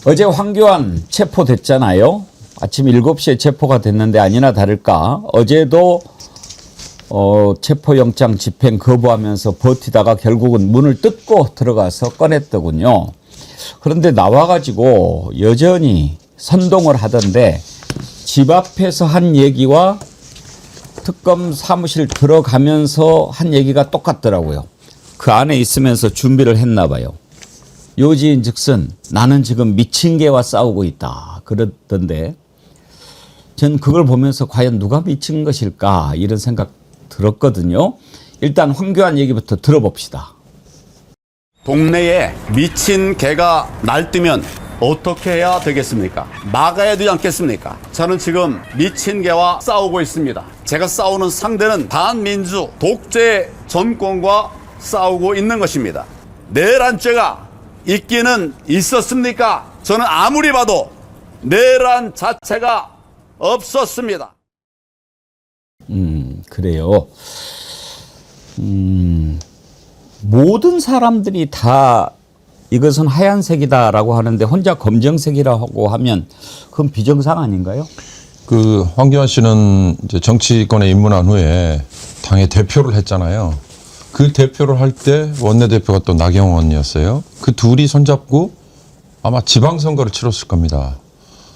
어제 황교안 체포됐잖아요. 아침 7시에 체포가 됐는데 아니나 다를까 어제도 체포영장 집행 거부하면서 버티다가 결국은 문을 뜯고 들어가서 꺼냈더군요. 그런데 나와가지고 여전히 선동을 하던데 집 앞에서 한 얘기와 특검 사무실 들어가면서 한 얘기가 똑같더라고요. 그 안에 있으면서 준비를 했나 봐요. 요지인즉슨 나는 지금 미친 개와 싸우고 있다 그러던데 전 그걸 보면서 과연 누가 미친 것일까 이런 생각 들었거든요. 일단 황교안 얘기부터 들어봅시다. 동네에 미친 개가 날뛰면 어떻게 해야 되겠습니까? 막아야 되지 않겠습니까? 저는 지금 미친 개와 싸우고 있습니다. 제가 싸우는 상대는 반민주 독재 정권과 싸우고 있는 것입니다. 내란죄가 있기는 있었습니까? 저는 아무리 봐도 내란 자체가 없었습니다. 그래요. 모든 사람들이 다 이것은 하얀색이다라고 하는데 혼자 검정색이라고 하면 그건 비정상 아닌가요? 그 황교안 씨는 이제 정치권에 입문한 후에 당의 대표를 했잖아요. 그 대표를 할 때 원내대표가 또 나경원이었어요. 그 둘이 손잡고 아마 지방선거를 치렀을 겁니다.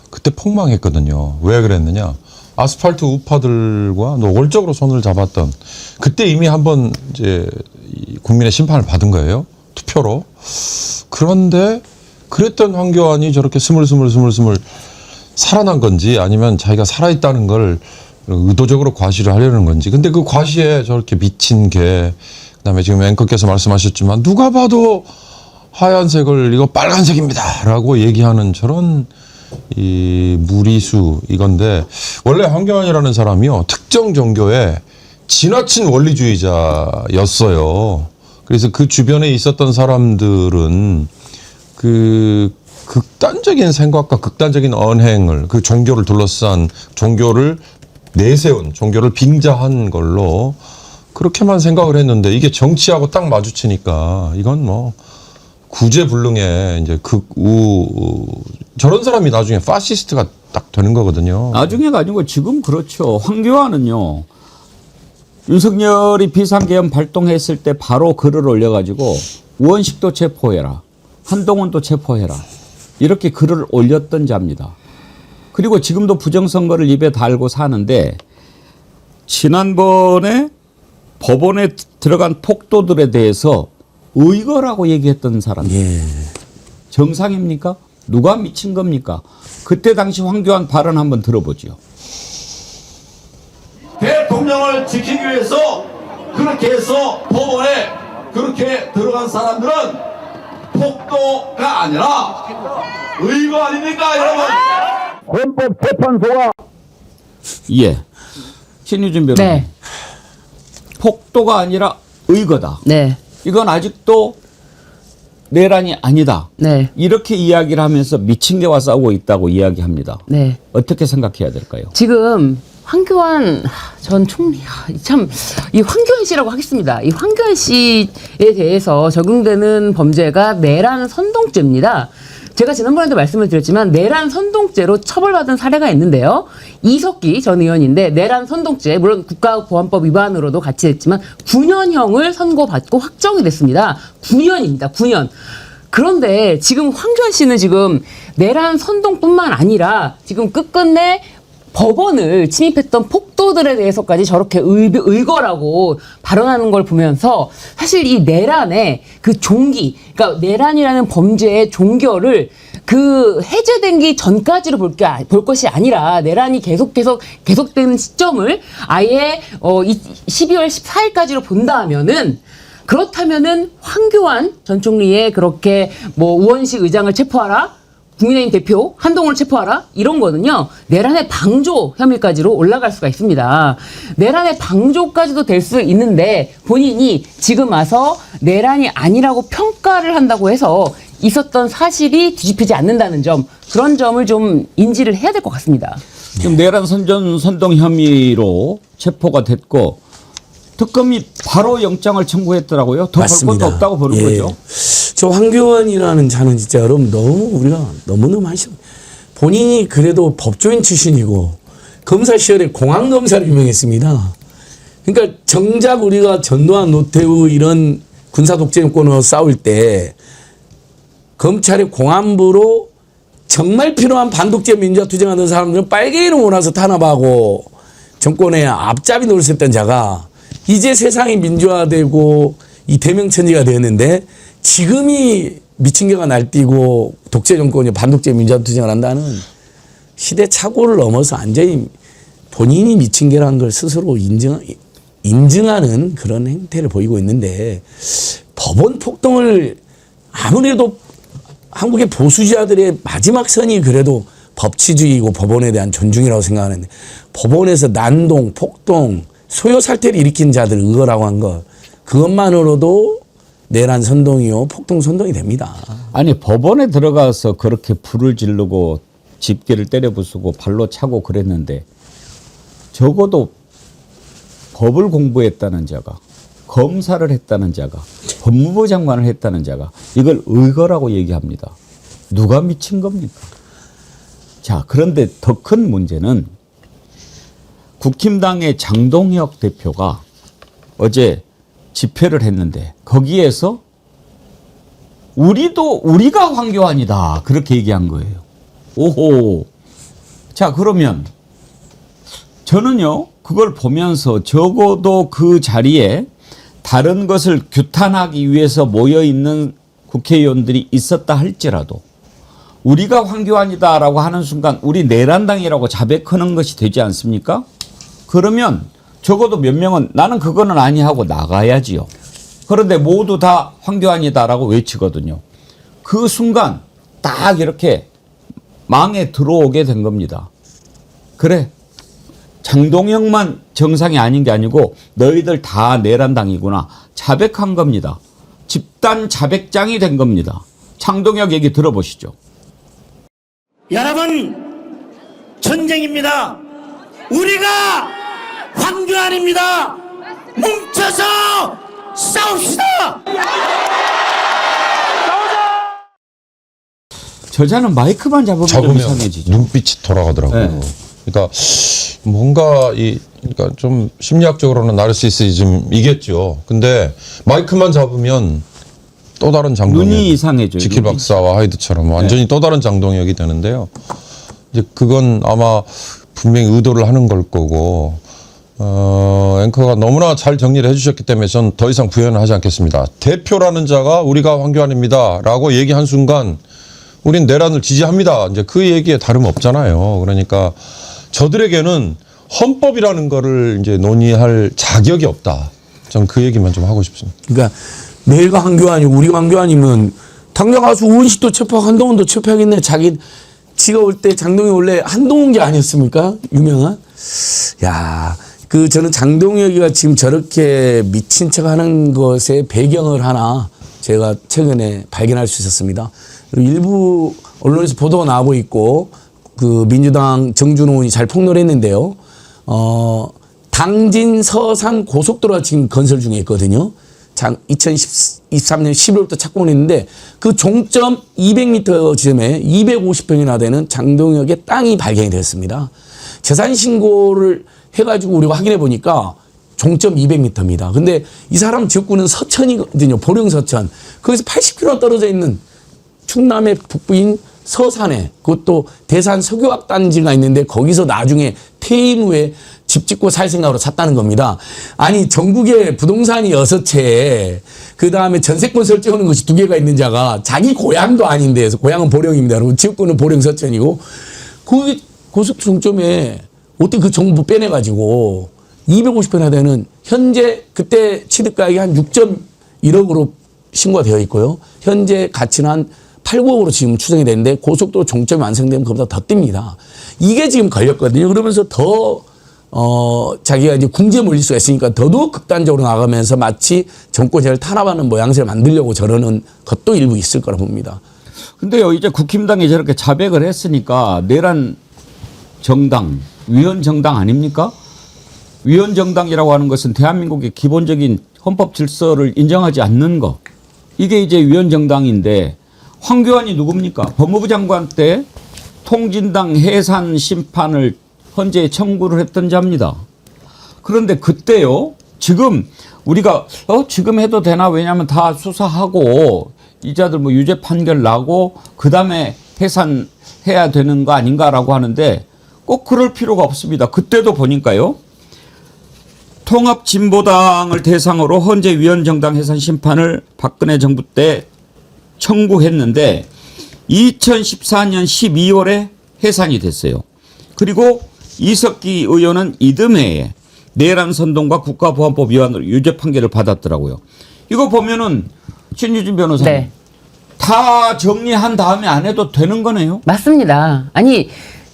그때 폭망했거든요. 왜 그랬느냐? 아스팔트 우파들과 노골적으로 손을 잡았던 그때 이미 한번 이제 국민의 심판을 받은 거예요. 투표로. 그런데 그랬던 황교안이 저렇게 스물스물 살아난 건지 아니면 자기가 살아있다는 걸 의도적으로 과시를 하려는 건지. 근데 그 과시에 저렇게 미친 개, 그다음에 지금 앵커께서 말씀하셨지만 누가 봐도 하얀색을 이거 빨간색입니다 라고 얘기하는 저런 이 무리수 이건데 원래 황교안이라는 사람이요 특정 종교의 지나친 원리주의자였어요. 그래서 그 주변에 있었던 사람들은 그 극단적인 생각과 극단적인 언행을 그 종교를 둘러싼 종교를 내세운 종교를 빙자한 걸로 그렇게만 생각을 했는데 이게 정치하고 딱 마주치니까 이건 뭐 구제불능의 이제 저런 사람이 나중에 파시스트가 딱 되는 거거든요. 나중에가 아니고 지금 그렇죠. 황교안은요. 윤석열이 비상계엄 발동했을 때 바로 글을 올려가지고 우원식도 체포해라. 한동훈도 체포해라. 이렇게 글을 올렸던 자입니다. 그리고 지금도 부정선거를 입에 달고 사는데 지난번에 법원에 들어간 폭도들에 대해서 의거라고 얘기했던 사람. 정상입니까? 누가 미친 겁니까? 그때 당시 황교안 발언 한번 들어보죠. 대통령을 지키기 위해서 그렇게 해서 법원에 그렇게 들어간 사람들은 폭도가 아니라 의거 아닙니까 여러분? 헌법재판소가 예. 신유진 변호사님. 네. 폭도가 아니라 의거다. 네. 이건 아직도 내란이 아니다. 네. 이렇게 이야기를 하면서 미친 개와 싸우고 있다고 이야기합니다. 네. 어떻게 생각해야 될까요? 지금 황교안 전 총리 참 이 황교안 씨라고 하겠습니다. 이 황교안 씨에 대해서 적용되는 범죄가 내란 선동죄입니다. 제가 지난번에도 말씀을 드렸지만 내란 선동죄로 처벌받은 사례가 있는데요. 이석기 전 의원인데 내란 선동죄 물론 국가보안법 위반으로도 같이 했지만 9년형을 선고받고 확정이 됐습니다. 9년입니다. 9년. 그런데 지금 황교안 씨는 지금 내란 선동뿐만 아니라 지금 끝끝내 법원을 침입했던 폭도들에 대해서까지 저렇게 의거라고 발언하는 걸 보면서 사실 이 내란의 그 종기, 그러니까 내란이라는 범죄의 종결을 그 해제되기 전까지로 볼 것이 아니라 내란이 계속되는 시점을 아예 12월 14일까지로 본다면은 그렇다면은 황교안 전 총리의 그렇게 뭐 우원식 의장을 체포하라. 국민의힘 대표 한동훈을 체포하라 이런 거는요 내란의 방조 혐의까지로 올라갈 수가 있습니다. 내란의 방조까지도 될 수 있는데 본인이 지금 와서 내란이 아니라고 평가를 한다고 해서 있었던 사실이 뒤집히지 않는다는 점 그런 점을 좀 인지를 해야 될 것 같습니다. 지금 내란 선동 혐의로 체포가 됐고 특검이 바로 영장을 청구했더라고요. 더 할 것도 없다고 보는 거죠. 저 황교안이라는 자는 진짜 여러분 너무 우리가 너무너무 한심. 본인이 그래도 법조인 출신이고 검사 시절에 공안검사로 유명했습니다. 그러니까 정작 우리가 전두환, 노태우 이런 군사독재권으로 싸울 때 검찰의 공안부로 정말 필요한 반독재 민주화 투쟁하는 사람들은 빨개 이름 몰아서 탄압하고 정권의 앞잡이 노릇했던 자가 이제 세상이 민주화되고 이 대명천지가 되었는데 지금이 미친 개가 날뛰고 독재 정권이 반독재 민주화 투쟁을 한다는 시대착오를 넘어서 완전히 본인이 미친 개라는 걸 스스로 인증하는 그런 행태를 보이고 있는데 법원 폭동을 아무래도 한국의 보수자들의 마지막 선이 그래도 법치주의이고 법원에 대한 존중이라고 생각하는데 법원에서 난동, 폭동, 소요 사태를 일으킨 자들 의거라고 한 것 그것만으로도 내란 선동이요 폭동 선동이 됩니다. 아니 법원에 들어가서 그렇게 불을 지르고 집게를 때려 부수고 발로 차고 그랬는데 적어도 법을 공부했다는 자가 검사를 했다는 자가 법무부 장관을 했다는 자가 이걸 의거라고 얘기합니다. 누가 미친 겁니까? 자, 그런데 더 큰 문제는 국힘당의 장동혁 대표가 어제 집회를 했는데 거기에서 우리가 황교안이다 그렇게 얘기한 거예요. 오호. 자, 그러면 저는요 그걸 보면서 적어도 그 자리에 다른 것을 규탄하기 위해서 모여있는 국회의원들이 있었다 할지라도 우리가 황교안이다라고 하는 순간 우리 내란당이라고 자백하는 것이 되지 않습니까? 그러면 적어도 몇 명은 나는 그거는 아니 하고 나가야지요. 그런데 모두 다 황교안이다라고 외치거든요. 그 순간 딱 이렇게 망에 들어오게 된 겁니다. 그래. 장동혁만 정상이 아닌 게 아니고 너희들 다 내란당이구나. 자백한 겁니다. 집단 자백장이 된 겁니다. 장동혁 얘기 들어보시죠. 여러분, 전쟁입니다. 우리가 황교안입니다. 뭉쳐서 싸웁시다. 저자는 마이크만 잡으면 좀 이상해지죠. 눈빛이 돌아가더라고요. 네. 그러니까 뭔가 그러니까 좀 심리학적으로는 나르시시즘이겠죠. 근데 마이크만 잡으면 또 다른 장동혁. 눈이 이상해져요. 지킬 박사와 하이드처럼 완전히 또 다른 장동혁이 되는데요. 이제 그건 아마 분명히 의도를 하는 걸 거고. 앵커가 너무나 잘 정리를 해주셨기 때문에 전 더 이상 부연을 하지 않겠습니다. 대표라는 자가 우리가 황교안입니다라고 얘기한 순간 우린 내란을 지지합니다. 이제 그 얘기에 다름없잖아요. 그러니까 저들에게는 헌법이라는 거를 이제 논의할 자격이 없다. 저는 그 얘기만 좀 하고 싶습니다. 그러니까 내가 황교안이고 우리가 황교안이면 당장 가서 우은식도 체포하고 한동훈도 체포하겠네. 지가 올 때 장동혁 원래 한동훈 아니었습니까? 유명한. 야, 저는 장동혁이가 지금 저렇게 미친 척하는 것의 배경을 하나 제가 최근에 발견할 수 있었습니다. 일부 언론에서 보도가 나오고 있고 민주당 정준호 의원이 잘 폭로를 했는데요. 당진 서산 고속도로가 지금 건설 중에 있거든요. 2023년 11월부터 착공을 했는데 그 종점 200m 지점에 250평이나 되는 장동혁의 땅이 발견이 되었습니다. 재산 신고를 해가지고 우리가 확인해 보니까 종점 200m입니다. 근데 이 사람 지역구는 서천이거든요. 보령 서천. 거기서 80km 떨어져 있는 충남의 북부인 서산에 그것도 대산 석유화학 단지가 있는데 거기서 나중에 퇴임 후에 집 짓고 살 생각으로 샀다는 겁니다. 아니 전국에 부동산이 6채 그다음에 전세권 설정하는 것이 2개가 있는 자가 자기 고향도 아닌데 고향은 보령입니다. 여러분 지역구는 보령 서천이고 그 고속 종점에 어떻게 그 정보 빼내가지고 250평이나 되는 현재 그때 취득가액이 한 6.1억으로 신고가 되어 있고요. 현재 가치는 한 8, 9억으로 지금 추정이 되는데 고속도로 종점이 완성되면 그보다 더 뜹니다. 이게 지금 걸렸거든요. 그러면서 더 자기가 이제 궁지에 몰릴 수가 있으니까 더더욱 극단적으로 나가면서 마치 정권제를 탄압하는 모양새를 만들려고 저러는 것도 일부 있을 거라 봅니다. 근데요, 이제 국힘당이 저렇게 자백을 했으니까 내란 정당, 위헌 정당 아닙니까? 위헌 정당이라고 하는 것은 대한민국의 기본적인 헌법 질서를 인정하지 않는 거. 이게 이제 위원정당인데 황교안이 누굽니까? 법무부 장관 때 통진당 해산 심판을 헌재에 청구를 했던 자입니다. 그런데 그때요. 지금 우리가 지금 해도 되나? 왜냐하면 다 수사하고 이자들 뭐 유죄 판결 나고 그다음에 해산해야 되는 거 아닌가라고 하는데 꼭 그럴 필요가 없습니다. 그때도 보니까요. 통합진보당을 대상으로 헌재 위원정당 해산 심판을 박근혜 정부 때 청구했는데 2014년 12월에 해산이 됐어요. 그리고 이석기 의원은 이듬해에 내란 선동과 국가보안법 위반으로 유죄 판결을 받았더라고요. 이거 보면은 신유진 변호사님 네. 다 정리한 다음에 안 해도 되는 거네요. 맞습니다. 아니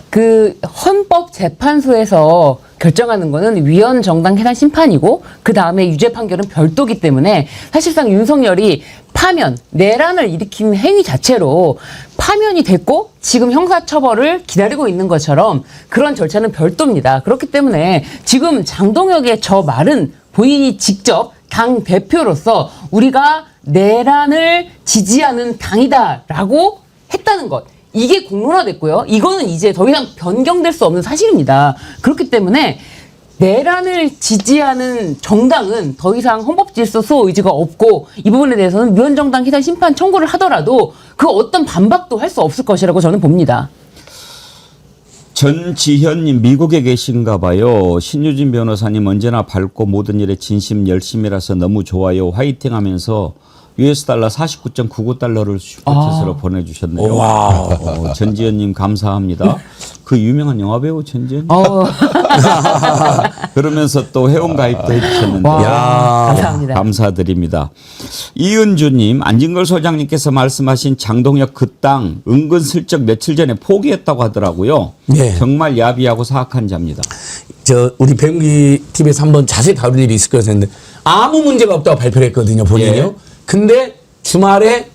그 헌법재판소에서 결정하는 거는 위헌정당 해산 심판이고 그 다음에 유죄 판결은 별도기 때문에 사실상 윤석열이 파면, 내란을 일으킨 행위 자체로 파면이 됐고 지금 형사처벌을 기다리고 있는 것처럼 그런 절차는 별도입니다. 그렇기 때문에 지금 장동혁의 저 말은 본인이 직접 당 대표로서 우리가 내란을 지지하는 당이다라고 했다는 것. 이게 공론화됐고요. 이거는 이제 더 이상 변경될 수 없는 사실입니다. 그렇기 때문에 내란을 지지하는 정당은 더 이상 헌법질서 수호 의지가 없고 이 부분에 대해서는 위헌정당 해산 심판 청구를 하더라도 그 어떤 반박도 할 수 없을 것이라고 저는 봅니다. 전지현님 미국에 계신가 봐요. 신유진 변호사님 언제나 밝고 모든 일에 진심 열심이라서 너무 좋아요. 화이팅 하면서 US 달러 49.99달러를 슈퍼챗으로 보내주셨네요. 전지현님 감사합니다. 그 유명한 영화배우 전지현. 그러면서 또 회원가입도 해주셨는데 감사합니다. 감사드립니다. 이은주님 안진걸 소장님께서 말씀하신 장동혁 그 땅 은근슬쩍 며칠 전에 포기했다고 하더라고요. 네. 정말 야비하고 사악한 자입니다. 우리 배웅기 TV에서 한번 자세히 다룰 일이 있을 거라서 했는데 아무 문제가 없다고 발표를 했거든요, 본인이요. 예. 근데 주말에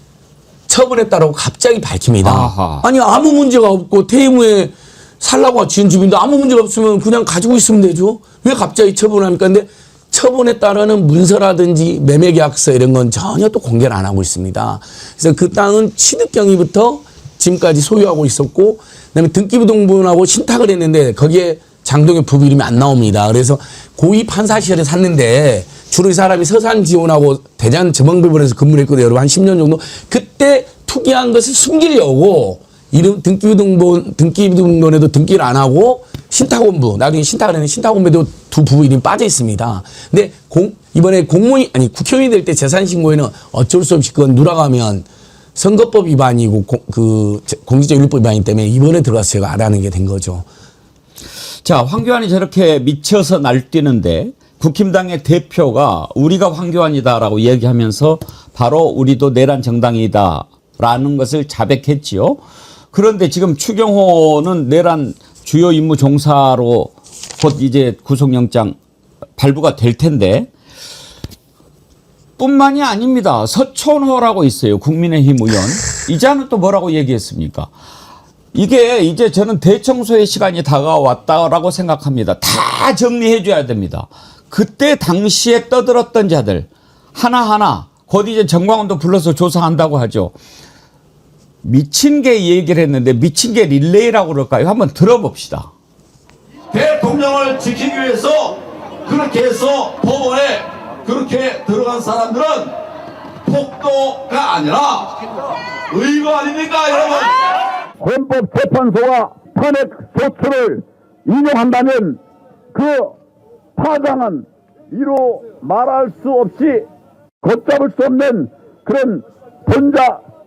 처분했다라고 갑자기 밝힙니다. 아하. 아니 아무 문제가 없고 퇴임 후에 살라고 지은 집인데 아무 문제가 없으면 그냥 가지고 있으면 되죠. 왜 갑자기 처분합니까? 근데 처분에 따르는 문서라든지 매매계약서 이런 건 전혀 또 공개를 안 하고 있습니다. 그래서 그 땅은 취득경위부터 지금까지 소유하고 있었고 그다음에 등기부등본하고 신탁을 했는데 거기에 장동혁 부부 이름이 안 나옵니다. 그래서 고위 판사시절에 샀는데 주로 이 사람이 서산지원하고 대전지방법원에서 근무를 했거든요. 여러분 한 10년 정도. 그때 투기한 것을 숨기려고 이름 등기부등본에도 등기를 안 하고 신탁원부 나중에 신탁을 했는데 신탁원부에도 두 부부 이름이 빠져 있습니다. 근데 이번에 국회의원이 될 때 재산신고에는 어쩔 수 없이 그건 누락하면 선거법 위반이고 공직자윤리법 위반이기 때문에 이번에 들어가서 제가 알아내는 게 된 거죠. 자, 황교안이 저렇게 미쳐서 날뛰는데 국힘당의 대표가 우리가 황교안이다라고 얘기하면서 바로 우리도 내란 정당이다라는 것을 자백했지요. 그런데 지금 추경호는 내란 주요 임무 종사로 곧 이제 구속영장 발부가 될 텐데 뿐만이 아닙니다. 서천호라고 있어요. 국민의힘 의원. 이자는 또 뭐라고 얘기했습니까? 이게 이제 저는 대청소의 시간이 다가왔다라고 생각합니다. 다 정리해 줘야 됩니다. 그때 당시에 떠들었던 자들 하나하나 곧 이제 정광훈도 불러서 조사한다고 하죠. 미친 개 얘기를 했는데 미친 개 릴레이라고 그럴까요? 한번 들어봅시다. 대통령을 지키기 위해서 그렇게 해서 법원에 그렇게 들어간 사람들은 폭도가 아니라 의거 아닙니까, 여러분? 헌법재판소가 탄핵 소추를 인용한다면 그 파장은 이루 말할 수 없이 걷잡을 수 없는 그런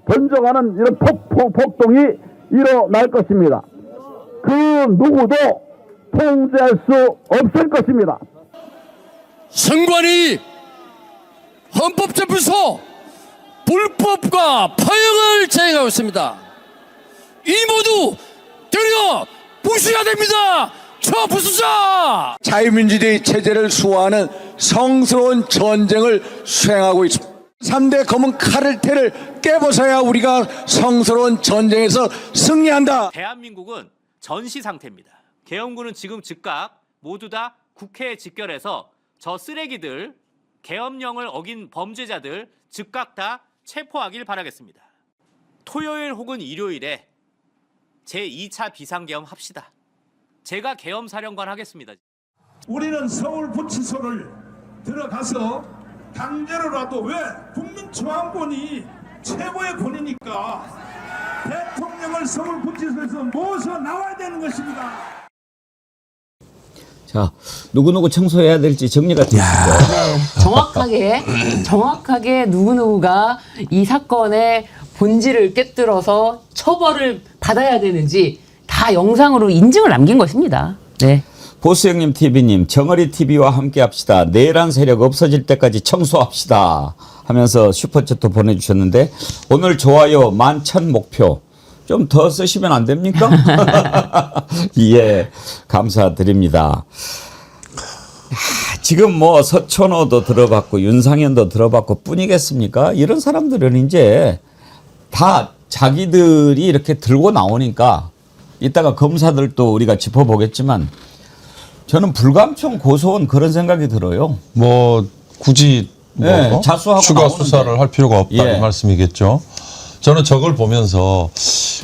번져가는 이런 폭동이 일어날 것입니다. 그 누구도 통제할 수 없을 것입니다. 선관위 헌법재판소 불법과 파행을 자행하고 있습니다. 이 모두 되려 부수해야 됩니다. 저 부수자! 자유민주주의 체제를 수호하는 성스러운 전쟁을 수행하고 있습니다. 3대 검은 카르텔을 깨부숴야 우리가 성스러운 전쟁에서 승리한다. 대한민국은 전시 상태입니다. 계엄군은 지금 즉각 모두 다 국회에 직결해서 저 쓰레기들, 계엄령을 어긴 범죄자들 즉각 다 체포하길 바라겠습니다. 토요일 혹은 일요일에 제2차 비상계엄 합시다. 제가 계엄사령관 하겠습니다. 우리는 서울구치소를 들어가서 강제로라도 왜 국민중앙권이 최고의 권위니까 대통령을 서울구치소에서 모셔 나와야 되는 것입니다. 자, 누구누구 청소해야 될지 정리가 됐죠. 네, 정확하게 누구누구가 이 사건의 본질을 꿰뚫어서 처벌을 받아야 되는지 다 영상으로 인증을 남긴 것입니다. 네. 보수형님 TV님, 정어리 TV와 함께 합시다. 내란 세력 없어질 때까지 청소합시다. 하면서 슈퍼챗도 보내주셨는데, 오늘 좋아요 11,000 목표. 좀 더 쓰시면 안 됩니까? 예, 감사드립니다. 지금 뭐 서천호도 들어봤고 윤상현도 들어봤고 뿐이겠습니까? 이런 사람들은 이제 다 자기들이 이렇게 들고 나오니까 이따가 검사들도 우리가 짚어보겠지만 저는 불감청 고소원 그런 생각이 들어요. 뭐 굳이 뭐 네, 자수하고 추가 나오는데. 수사를 할 필요가 없다는 예. 말씀이겠죠. 저는 저걸 보면서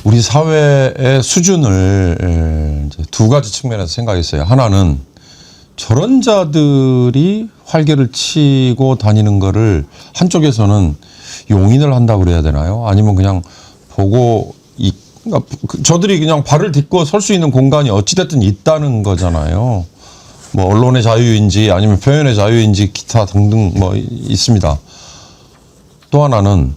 우리 사회의 수준을 이제 두 가지 측면에서 생각했어요. 하나는 저런 자들이 활개를 치고 다니는 거를 한쪽에서는 용인을 한다고 그래야 되나요? 아니면 그냥 보고 그러니까 저들이 그냥 발을 딛고 설 수 있는 공간이 어찌됐든 있다는 거잖아요. 뭐 언론의 자유인지 아니면 표현의 자유인지 기타 등등 뭐 있습니다. 또 하나는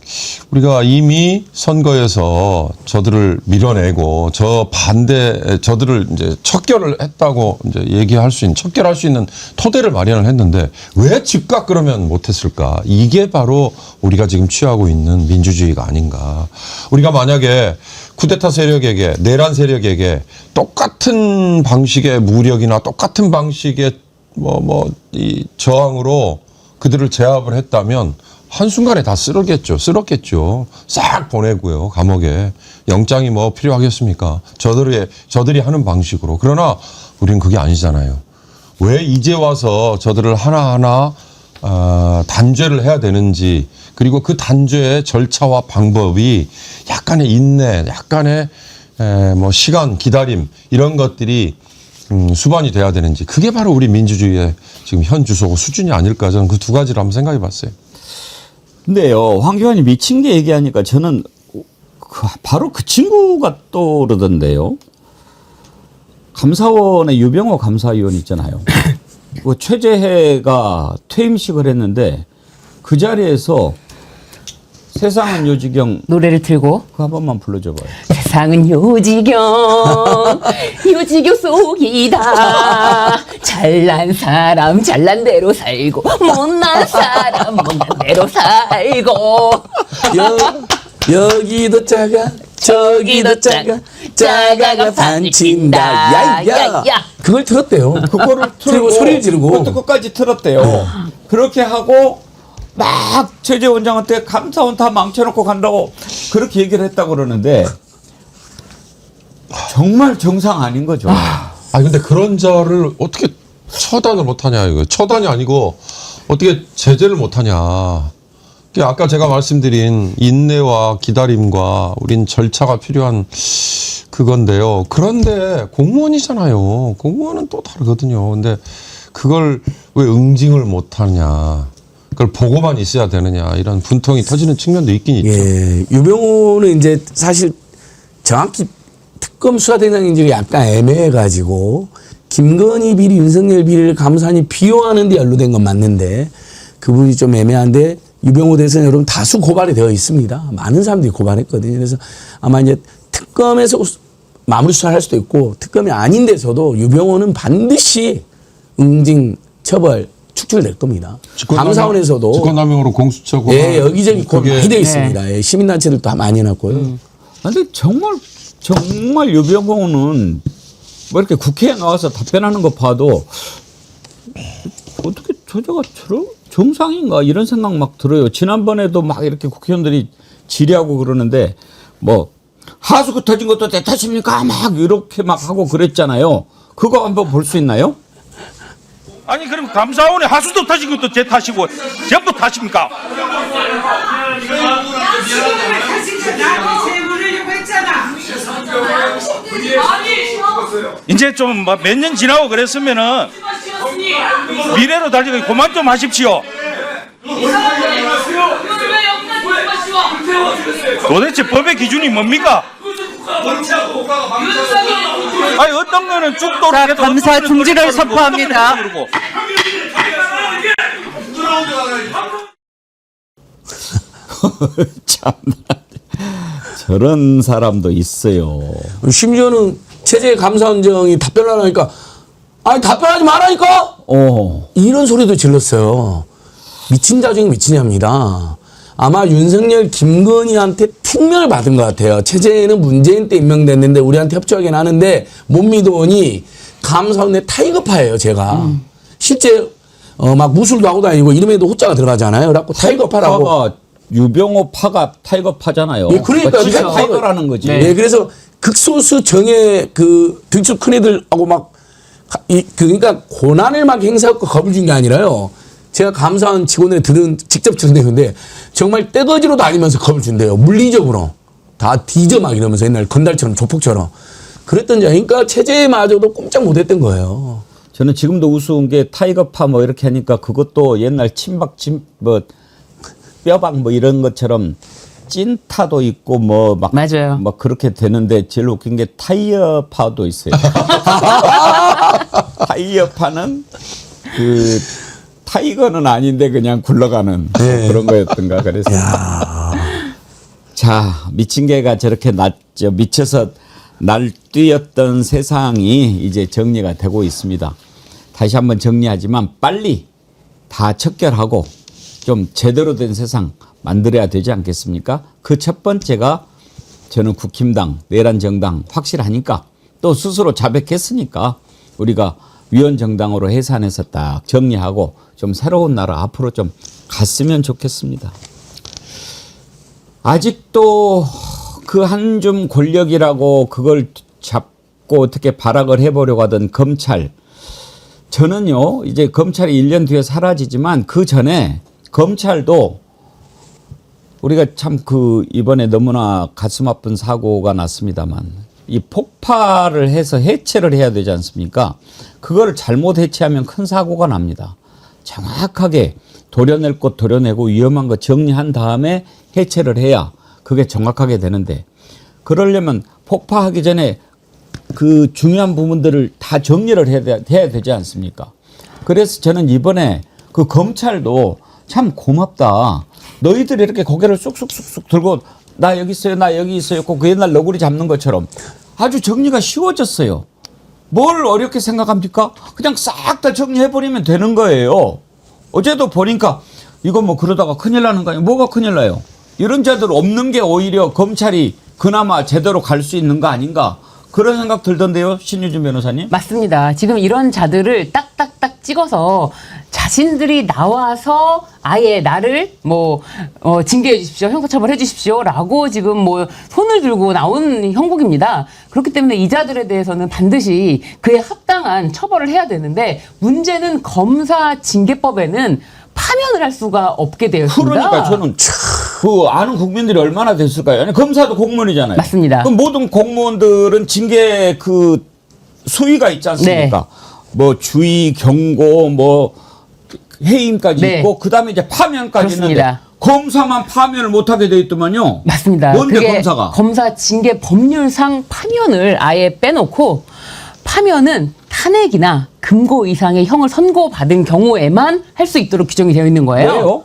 우리가 이미 선거에서 저들을 밀어내고 저들을 이제 척결을 했다고 이제 얘기할 수 있는, 척결할 수 있는 토대를 마련을 했는데 왜 즉각 그러면 못했을까? 이게 바로 우리가 지금 취하고 있는 민주주의가 아닌가. 우리가 만약에 쿠데타 세력에게, 내란 세력에게 똑같은 방식의 무력이나 똑같은 방식의 이 저항으로 그들을 제압을 했다면 한순간에 다 쓸었겠죠. 싹 보내고요, 감옥에. 영장이 뭐 필요하겠습니까? 저들이 하는 방식으로. 그러나 우리는 그게 아니잖아요. 왜 이제 와서 저들을 하나하나 단죄를 해야 되는지, 그리고 그 단죄의 절차와 방법이 약간의 인내, 약간의 뭐 시간, 기다림, 이런 것들이 수반이 돼야 되는지, 그게 바로 우리 민주주의의 지금 현 주소고 수준이 아닐까, 저는 그 두 가지를 한번 생각해 봤어요. 근데요, 황교안이 미친 게 얘기하니까 저는 바로 그 친구가 떠오르던데요. 감사원의 유병호 감사위원 있잖아요. 그 최재해가 퇴임식을 했는데 그 자리에서 세상은 요지경 노래를 틀고 그거 한 번만 불러줘봐요. 세상은 요지경 속이다. 잘난 사람 잘난 대로 살고 못난 사람 못난 대로 살고 여기도 작아 저기도 작아 작아가 반친다. 야야. 그걸 틀었대요. 그거를 틀고 소리를 지르고. 그것도 끝까지 틀었대요. 그렇게 하고 막 최재 원장한테 감사원 다 망쳐놓고 간다고 그렇게 얘기를 했다고 그러는데 정말 정상 아닌 거죠. 근데 그런 자를 어떻게 처단을 못하냐, 이거. 처단이 아니고 어떻게 제재를 못하냐. 아까 제가 말씀드린 인내와 기다림과 우린 절차가 필요한 그건데요. 그런데 공무원이잖아요. 공무원은 또 다르거든요. 근데 그걸 왜 응징을 못하냐. 그걸 보고만 있어야 되느냐. 이런 분통이 터지는 측면도 있긴 있죠. 예, 유병호는 이제 사실 정확히 특검 수사대상인지가 약간 애매해가지고 김건희 비리, 윤석열 비리를 감사원이 비호하는 데 연루된 건 맞는데 그 부분이 좀 애매한데 유병호 대선 여러분 다수 고발이 되어 있습니다. 많은 사람들이 고발했거든요. 그래서 아마 이제 특검에서 마무리 수사를 할 수도 있고 특검이 아닌 데서도 유병호는 반드시 응징, 처벌, 축출될 겁니다. 감사원에서도 직권남용으로 공수처 고발. 예, 여기저기 많이 되어 있습니다. 예, 시민단체들도 많이 해놨고요. 근데 정말 유병호는 뭐 이렇게 국회에 나와서 답변하는 거 봐도 어떻게 저자가 정상인가 이런 생각 막 들어요. 지난번에도 막 이렇게 국회의원들이 질의하고 그러는데 뭐 하수구 터진 것도 내 탓입니까? 막 이렇게 막 하고 그랬잖아요. 그거 한번 볼 수 있나요? 아니 그럼 감사원에 하수도 터진 것도 제 탓이고 전부 탓입니까? 이제 좀 몇 년 지나고 그랬으면은 미래로 달리고 그만 좀 하십시오. 도대체 법의 기준이 뭡니까? 아니 어떤 거는 쭉도 자, 감사 중지를 선포합니다. 참 저런 사람도 있어요. 심지어는 체제 감사원장이 답변을 안 하니까 아니 답변하지 말라니까 이런 소리도 질렀어요. 미친 자 중에 미친자입니다. 아마 윤석열 김건희한테 특명을 받은 것 같아요. 체제에는 문재인 때 임명됐는데 우리한테 협조하긴 하는데 못 믿어오니 감사원의 타이거파예요. 제가 실제 막 무술도 하고 다니고 이름에도 호자가 들어가잖아요. 그래갖고 타이거파라고. 유병호 파가 타이거파잖아요. 예, 그러니까 진짜 타이거라는 거지. 네. 그래서 극소수 정의 그 등수 큰 애들하고 막 그러니까 고난을 막 행사하고 겁을 준 게 아니라요. 제가 감사원 직원들이 직접 들은 내용인데 정말 떼거지로 다니면서 겁을 준대요. 물리적으로 다 뒤져 막 이러면서 옛날 건달처럼 조폭처럼 그랬던 자니까 체제마저도 꼼짝 못했던 거예요. 저는 지금도 우스운 게 타이거파 뭐 이렇게 하니까 그것도 옛날 친박 뭐 뼈박 뭐 이런 것처럼 찐타도 있고 뭐 막 맞아요. 뭐 그렇게 되는데 제일 웃긴 게 타이어파도 있어요. 타이어파는 그 타이거는 아닌데 그냥 굴러가는 그런 거였던가 그래서. 자, 미친 개가 저렇게 미쳐서 날뛰었던 세상이 이제 정리가 되고 있습니다. 다시 한번 정리하지만 빨리 다 척결하고 좀 제대로 된 세상 만들어야 되지 않겠습니까? 그 첫 번째가 저는 국힘당, 내란정당 확실하니까 또 스스로 자백했으니까 우리가 위원정당으로 해산해서 딱 정리하고 좀 새로운 나라 앞으로 좀 갔으면 좋겠습니다. 아직도 그 한 줌 권력이라고 그걸 잡고 어떻게 발악을 해보려고 하던 검찰. 저는요, 이제 검찰이 1년 뒤에 사라지지만 그 전에 검찰도 우리가 참 이번에 너무나 가슴 아픈 사고가 났습니다만 이 폭파를 해서 해체를 해야 되지 않습니까? 그거를 잘못 해체하면 큰 사고가 납니다. 정확하게 도려낼 것 도려내고 위험한 거 정리한 다음에 해체를 해야 그게 정확하게 되는데 그러려면 폭파하기 전에 그 중요한 부분들을 다 정리를 해야 되지 않습니까? 그래서 저는 이번에 그 검찰도 참 고맙다. 너희들이 이렇게 고개를 쑥쑥쑥쑥 들고 나 여기 있어요, 나 여기 있어요. 그 옛날 너구리 잡는 것처럼 아주 정리가 쉬워졌어요. 뭘 어렵게 생각합니까? 그냥 싹 다 정리해버리면 되는 거예요. 어제도 보니까 이거 뭐 그러다가 큰일 나는 거 아니에요? 뭐가 큰일 나요? 이런 자들 없는 게 오히려 검찰이 그나마 제대로 갈 수 있는 거 아닌가? 그런 생각 들던데요, 신유진 변호사님? 맞습니다. 지금 이런 자들을 딱딱딱 찍어서 자신들이 나와서 아예 나를 징계해 주십시오, 형사처벌해 주십시오라고 지금 손을 들고 나온 형국입니다. 그렇기 때문에 이 자들에 대해서는 반드시 그에 합당한 처벌을 해야 되는데 문제는 검사 징계법에는 파면을 할 수가 없게 되어 있습니다. 그러니까 저는 아는 국민들이 얼마나 됐을까요? 아니, 검사도 공무원이잖아요. 맞습니다. 그럼 모든 공무원들은 징계 수위가 있지 않습니까? 네. 주의, 경고, 해임까지 네. 있고 그다음에 이제 파면까지 그렇습니다. 있는데 검사만 파면을 못하게 돼 있더만요. 맞습니다. 뭔데 그게 검사가? 검사 징계 법률상 파면을 아예 빼놓고 파면은 탄핵이나 금고 이상의 형을 선고받은 경우에만 할 수 있도록 규정이 되어 있는 거예요. 왜요?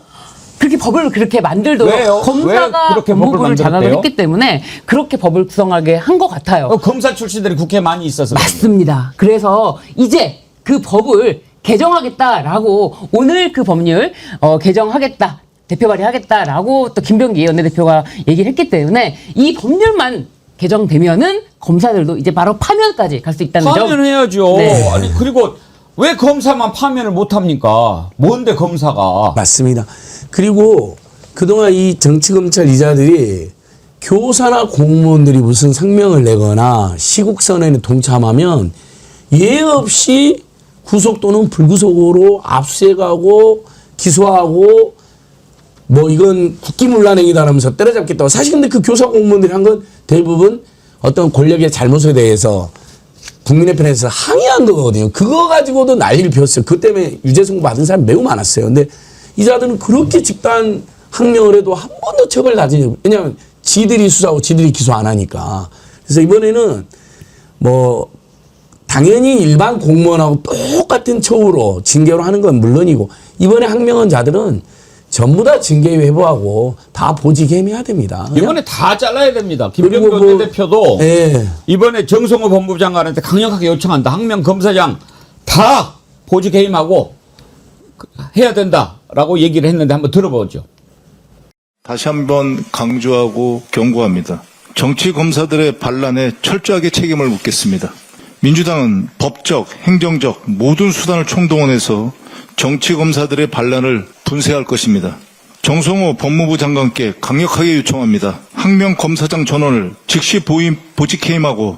그렇게 법을 그렇게 만들도록 왜요? 검사가 왜 그렇게 법을 법무부를 장악을 만들었대요? 했기 때문에 그렇게 법을 구성하게 한 것 같아요. 검사 출신들이 국회에 많이 있어서 맞습니다. 그래서 이제 그 법을 개정하겠다라고 오늘 그 법률 개정하겠다. 대표 발의하겠다라고 또 김병기 원내대표가 얘기를 했기 때문에 이 법률만 개정되면은 검사들도 이제 바로 파면까지 갈 수 있다는 점. 파면해야죠. 네. 아니 그리고 왜 검사만 파면을 못합니까? 뭔데 검사가? 맞습니다. 그리고 그동안 이 정치검찰 이자들이 교사나 공무원들이 무슨 성명을 내거나 시국선언에 동참하면 예의 없이 구속 또는 불구속으로 압수해가고 기소하고 뭐 이건 국기문란행위다라면서 때려잡겠다고. 사실 근데 그 교사 공무원들이 한 건 대부분 어떤 권력의 잘못에 대해서 국민의 편에서 항의한 거거든요. 그거 가지고도 난리를 피웠어요. 그 때문에 유죄 선고 받은 사람 매우 많았어요. 근데 이 자들은 그렇게 집단 항명을 해도 한 번도 처벌을 하지. 왜냐하면 지들이 수사하고 지들이 기소 안 하니까. 그래서 이번에는 뭐 당연히 일반 공무원하고 똑같은 처우로 징계로 하는 건 물론이고, 이번에 항명한 자들은 전부 다 징계 회부하고 다 보직 해임해야 됩니다. 이번에 다 잘라야 됩니다. 김병기 그리고 뭐, 원내대표도 예. 이번에 정성호 법무부 장관한테 강력하게 요청한다. 항명 검사장 다 보직 해임하고 해야 된다라고 얘기를 했는데 한번 들어보죠. 다시 한번 강조하고 경고합니다. 정치 검사들의 반란에 철저하게 책임을 묻겠습니다. 민주당은 법적, 행정적 모든 수단을 총동원해서 정치 검사들의 반란을 분쇄할 것입니다. 정성호 법무부 장관께 강력하게 요청합니다. 항명 검사장 전원을 즉시 보직 해임하고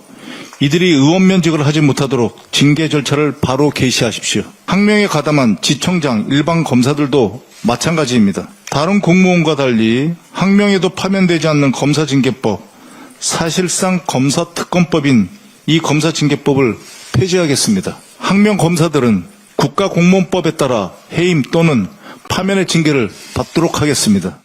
이들이 의원 면직을 하지 못하도록 징계 절차를 바로 개시하십시오. 항명에 가담한 지청장, 일반 검사들도 마찬가지입니다. 다른 공무원과 달리 항명에도 파면되지 않는 검사징계법, 사실상 검사특검법인 이 검사징계법을 폐지하겠습니다. 항명 검사들은 국가공무원법에 따라 해임 또는 파면의 징계를 받도록 하겠습니다.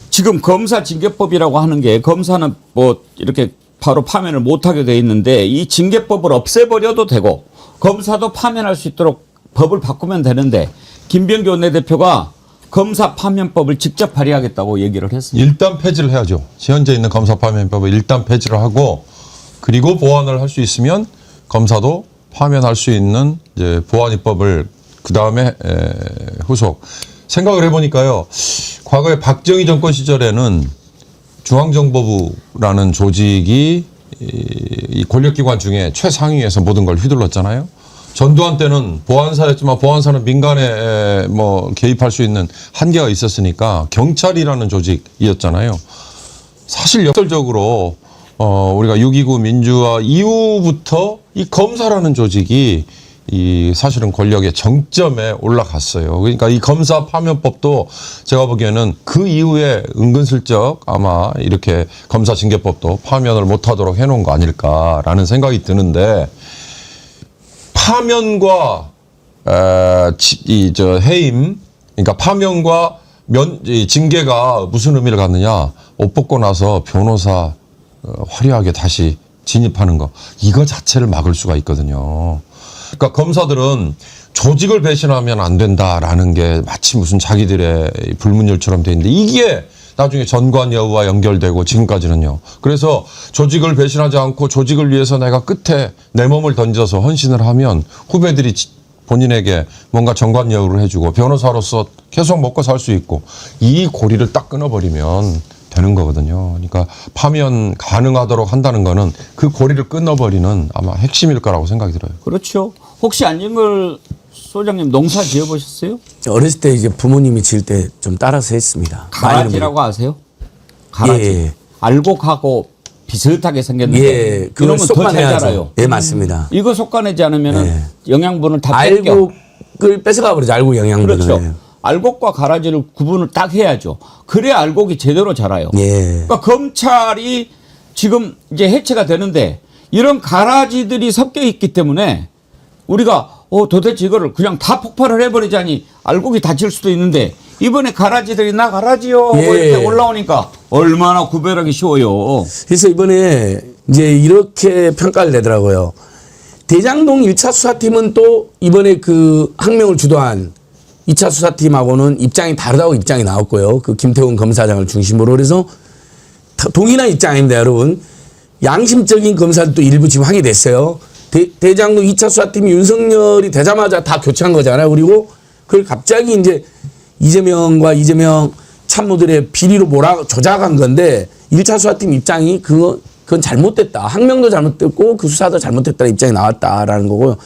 지금 검사징계법이라고 하는 게 검사는 뭐 이렇게 바로 파면을 못하게 돼 있는데 이 징계법을 없애버려도 되고 검사도 파면할 수 있도록 법을 바꾸면 되는데 김병기 원내대표가 검사 파면법을 직접 발의하겠다고 얘기를 했습니다. 일단 폐지를 해야죠. 현재 있는 검사 파면법을 일단 폐지를 하고, 그리고 보완을 할 수 있으면 검사도 파면할 수 있는 이제 보완입법을 그 다음에 후속. 생각을 해보니까요, 과거에 박정희 정권 시절에는 중앙정보부라는 조직이 이 권력기관 중에 최상위에서 모든 걸 휘둘렀잖아요. 전두환 때는 보안사였지만 보안사는 민간에 뭐 개입할 수 있는 한계가 있었으니까 경찰이라는 조직이었잖아요. 사실 역설적으로 우리가 6.29 민주화 이후부터 이 검사라는 조직이 이 사실은 권력의 정점에 올라갔어요. 그러니까 이 검사 파면법도 제가 보기에는 그 이후에 은근슬쩍 아마 이렇게 검사 징계법도 파면을 못하도록 해놓은 거 아닐까라는 생각이 드는데, 파면과 해임, 그러니까 파면과 징계가 무슨 의미를 갖느냐? 옷 벗고 나서 변호사 화려하게 다시 진입하는 거, 이거 자체를 막을 수가 있거든요. 그러니까 검사들은 조직을 배신하면 안 된다라는 게 마치 무슨 자기들의 불문율처럼 돼 있는데, 이게 나중에 전관 여부와 연결되고 지금까지는요. 그래서 조직을 배신하지 않고 조직을 위해서 내가 끝에 내 몸을 던져서 헌신을 하면 후배들이 본인에게 뭔가 전관 여부를 해주고 변호사로서 계속 먹고 살 수 있고, 이 고리를 딱 끊어버리면 되는 거거든요. 그러니까 파면 가능하도록 한다는 거는 그 고리를 끊어버리는 아마 핵심일 거라고 생각이 들어요. 그렇죠. 혹시 안진걸 소장님 농사 지어보셨어요? 어렸을 때 이제 부모님이 지을 때 좀 따라서 했습니다. 가라지라고 아세요? 가라지. 예. 알곡하고 비슷하게 생겼는데 예, 그러면 더 잘 쏙가내야죠. 자라요. 예, 맞습니다. 이거 솎아내지 않으면 예. 영양분을 다 뺏겨. 알곡을 뺏어가 버리죠. 알곡 영양분을. 그렇죠. 알곡과 가라지를 구분을 딱 해야죠. 그래야 알곡이 제대로 자라요. 예. 그러니까 검찰이 지금 이제 해체가 되는데 이런 가라지들이 섞여 있기 때문에 우리가 도대체 이거를 그냥 다 폭발을 해버리자니 알곡이 다칠 수도 있는데, 이번에 가라지들이 나 가라지요 예. 이렇게 올라오니까 얼마나 구별하기 쉬워요. 그래서 이번에 이제 이렇게 평가를 내더라고요. 대장동 1차 수사팀은 또 이번에 그 항명을 주도한 2차 수사팀하고는 입장이 다르다고 입장이 나왔고요. 그 김태훈 검사장을 중심으로. 그래서 동일한 입장입니다, 여러분. 양심적인 검사들도 일부 지금 하게 됐어요. 대장동 2차 수사팀이 윤석열이 되자마자 다 교체한 거잖아요. 그리고 그걸 갑자기 이제 이재명 참모들의 비리로 조작한 건데, 1차 수사팀 입장이 그건 잘못됐다. 항명도 잘못됐고 그 수사도 잘못됐다는 입장이 나왔다라는 거고요.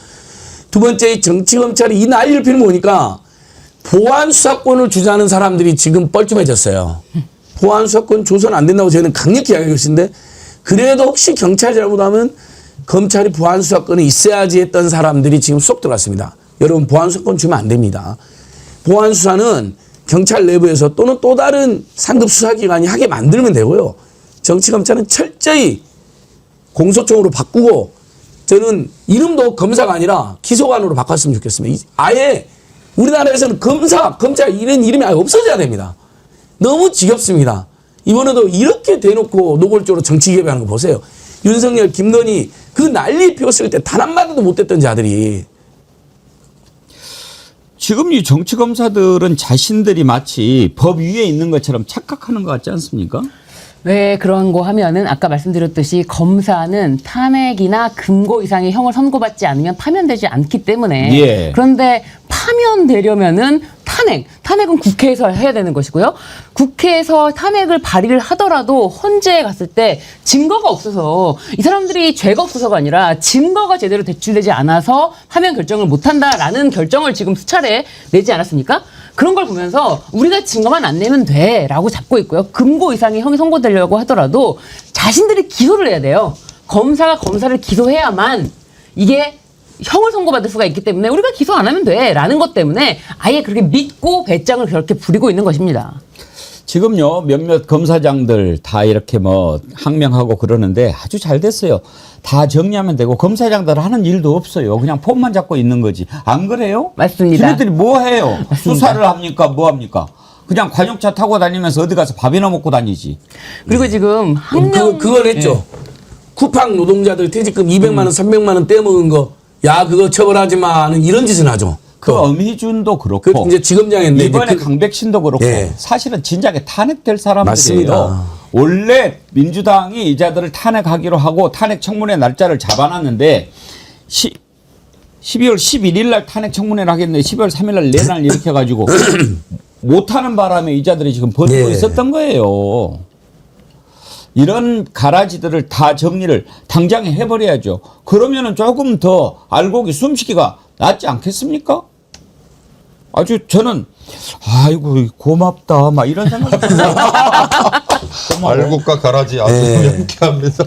두 번째, 정치검찰이 이 난리를 피는 거 보니까 보안 수사권을 주자는 사람들이 지금 뻘쭘해졌어요. 보안 수사권 줘서는 안 된다고 저희는 강력히 이야기하고 있는데, 그래도 혹시 경찰이 잘못하면 검찰이 보안 수사권이 있어야지 했던 사람들이 지금 쏙 들어갔습니다. 여러분, 보안 수사권 주면 안 됩니다. 보안 수사는 경찰 내부에서 또는 또 다른 상급 수사기관이 하게 만들면 되고요. 정치검찰은 철저히 공소청으로 바꾸고 저는 이름도 검사가 아니라 기소관으로 바꿨으면 좋겠습니다. 아예 우리나라에서는 검사, 검찰 이런 이름이 아예 없어져야 됩니다. 너무 지겹습니다. 이번에도 이렇게 대놓고 노골적으로 정치 개입하는 거 보세요. 윤석열, 김건희 그 난리 피웠을 때 단 한마디도 못했던 자들이. 지금 이 정치검사들은 자신들이 마치 법 위에 있는 것처럼 착각하는 것 같지 않습니까? 왜 그런 거 하면은 아까 말씀드렸듯이 검사는 탄핵이나 금고 이상의 형을 선고받지 않으면 파면되지 않기 때문에 예. 그런데 파면되려면은 탄핵은 국회에서 해야 되는 것이고요. 국회에서 탄핵을 발의를 하더라도 헌재에 갔을 때 증거가 없어서 이 사람들이 죄가 없어서가 아니라 증거가 제대로 제출되지 않아서 파면 결정을 못한다라는 결정을 지금 수차례 내지 않았습니까? 그런 걸 보면서 우리가 증거만 안 내면 돼라고 잡고 있고요. 금고 이상의 형이 선고되려고 하더라도 자신들이 기소를 해야 돼요. 검사가 검사를 기소해야만 이게 형을 선고받을 수가 있기 때문에 우리가 기소 안 하면 돼라는 것 때문에 아예 그렇게 믿고 배짱을 그렇게 부리고 있는 것입니다. 지금요 몇몇 검사장들 다 이렇게 뭐 항명하고 그러는데 아주 잘 됐어요. 다 정리하면 되고 검사장들 하는 일도 없어요. 그냥 폰만 잡고 있는 거지. 안 그래요? 맞습니다. 걔네들이 뭐 해요? 맞습니다. 수사를 합니까? 뭐 합니까? 그냥 관용차 타고 다니면서 어디 가서 밥이나 먹고 다니지. 그리고 지금 항명 그걸 했죠. 쿠팡 노동자들 퇴직금 200만 원, 300만 원 떼먹은 거. 야, 그거 처벌하지 마는 이런 짓은 하죠. 그 엄희준도 그렇고 그 이제 지검장인데 이번에 이제 강백신도 그렇고 예. 사실은 진작에 탄핵될 사람들이에요. 맞습니다. 원래 민주당이 이 자들을 탄핵하기로 하고 탄핵 청문회 날짜를 잡아놨는데 12월 11일 날 탄핵 청문회를 하겠는데 12월 3일 날 내날 이렇게 해가지고 못하는 바람에 이 자들이 지금 버티고 예. 있었던 거예요. 이런 가라지들을 다 정리를 당장에 해버려야죠. 그러면은 조금 더 알고기 숨쉬기가 낫지 않겠습니까? 아주 저는 아이고 고맙다 막 이런 생각이 들어요. 알곡과 가라지 아주 명쾌합니다.